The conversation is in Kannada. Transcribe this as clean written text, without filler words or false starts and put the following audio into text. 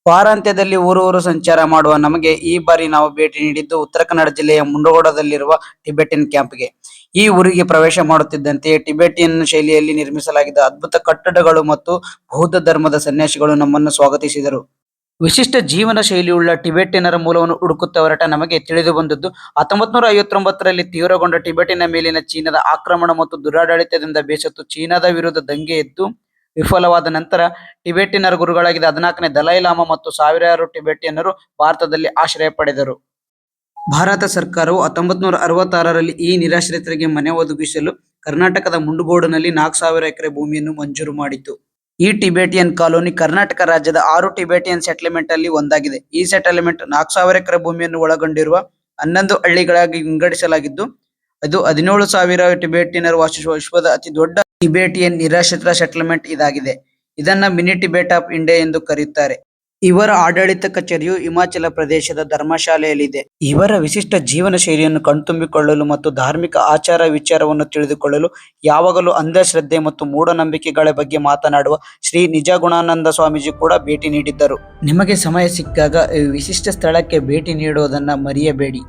ವಾರಾಂತ್ಯದಲ್ಲಿ ಊರೂರು ಸಂಚಾರ ಮಾಡುವ ನಮಗೆ ಈ ಬಾರಿ ನಾವು ಭೇಟಿ ನೀಡಿದ್ದು ಉತ್ತರ ಕನ್ನಡ ಜಿಲ್ಲೆಯ ಮುಂಡಗೋಡದಲ್ಲಿರುವ ಟಿಬೆಟಿಯನ್ ಕ್ಯಾಂಪ್ಗೆ. ಈ ಊರಿಗೆ ಪ್ರವೇಶ ಮಾಡುತ್ತಿದ್ದಂತೆ ಟಿಬೆಟಿಯನ್ ಶೈಲಿಯಲ್ಲಿ ನಿರ್ಮಿಸಲಾಗಿದ್ದ ಅದ್ಭುತ ಕಟ್ಟಡಗಳು ಮತ್ತು ಬೌದ್ಧ ಧರ್ಮದ ಸನ್ಯಾಸಿಗಳು ನಮ್ಮನ್ನು ಸ್ವಾಗತಿಸಿದರು. ವಿಶಿಷ್ಟ ಜೀವನ ಶೈಲಿಯುಳ್ಳ ಟಿಬೆಟಿಯನ್ನರ ಮೂಲವನ್ನು ಹುಡುಕುತ್ತಾ ಹೊರಟ ನಮಗೆ ತಿಳಿದು ಬಂದದ್ದು 1959ರಲ್ಲಿ ತೀವ್ರಗೊಂಡ ಟಿಬೆಟಿನ ಮೇಲಿನ ಚೀನಾದ ಆಕ್ರಮಣ ಮತ್ತು ದುರಾಡಳಿತದಿಂದ ಬೇಸತ್ತು ಚೀನಾದ ವಿರುದ್ಧ ದಂಗೆ ಎದ್ದು ವಿಫಲವಾದ ನಂತರ ಟಿಬೆಟಿಯನ್ನರ ಗುರುಗಳಾಗಿದ್ದ 14ನೇ ದಲೈ ಲಾಮಾ ಮತ್ತು ಸಾವಿರಾರು ಟಿಬೆಟಿಯನ್ನರು ಭಾರತದಲ್ಲಿ ಆಶ್ರಯ ಪಡೆದರು. ಭಾರತ ಸರ್ಕಾರವು 1966ರಲ್ಲಿ ಈ ನಿರಾಶ್ರಿತರಿಗೆ ಮನೆ ಒದಗಿಸಲು ಕರ್ನಾಟಕದ ಮುಂಡಗೋಡನಲ್ಲಿ 4,000 ಎಕರೆ ಭೂಮಿಯನ್ನು ಮಂಜೂರು ಮಾಡಿತು. ಈ ಟಿಬೆಟಿಯನ್ ಕಾಲೋನಿ ಕರ್ನಾಟಕ ರಾಜ್ಯದ 6 ಟಿಬೆಟಿಯನ್ ಸೆಟಲ್ಮೆಂಟ್ ಅಲ್ಲಿ ಒಂದಾಗಿದೆ. ಈ ಸೆಟಲ್ಮೆಂಟ್ 4,000 ಎಕರೆ ಭೂಮಿಯನ್ನು ಒಳಗೊಂಡಿರುವ 11 ಹಳ್ಳಿಗಳಾಗಿ ವಿಂಗಡಿಸಲಾಗಿದ್ದು, ಅದು 17,000 ಟಿಬೆಟಿಯನ್ನರು ವಾಸಿಸುವ ವಿಶ್ವದ ಅತಿ ದೊಡ್ಡ ಟಿಬೆಟಿಯನ್ ನಿರಾಶ್ರಿತರ ಸೆಟಲ್ಮೆಂಟ್ ಇದಾಗಿದೆ. ಇದನ್ನ ಮಿನಿ ಟಿಬೆಟ್ ಆಫ್ ಇಂಡಿಯಾ ಎಂದು ಕರೆಯುತ್ತಾರೆ. ಇವರ ಆಡಳಿತ ಕಚೇರಿಯು ಹಿಮಾಚಲ ಪ್ರದೇಶದ ಧರ್ಮಶಾಲೆಯಲ್ಲಿದೆ. ಇವರ ವಿಶಿಷ್ಟ ಜೀವನ ಶೈಲಿಯನ್ನು ಕಣ್ತುಂಬಿಕೊಳ್ಳಲು ಮತ್ತು ಧಾರ್ಮಿಕ ಆಚಾರ ವಿಚಾರವನ್ನು ತಿಳಿದುಕೊಳ್ಳಲು ಯಾವಾಗಲೂ ಅಂಧಶ್ರದ್ಧೆ ಮತ್ತು ಮೂಢನಂಬಿಕೆಗಳ ಬಗ್ಗೆ ಮಾತನಾಡುವ ಶ್ರೀ ನಿಜಗುಣಾನಂದ ಸ್ವಾಮೀಜಿ ಕೂಡ ಭೇಟಿ ನೀಡಿದ್ದರು. ನಿಮಗೆ ಸಮಯ ಸಿಕ್ಕಾಗ ಈ ವಿಶಿಷ್ಟ ಸ್ಥಳಕ್ಕೆ ಭೇಟಿ ನೀಡುವುದನ್ನು ಮರೆಯಬೇಡಿ.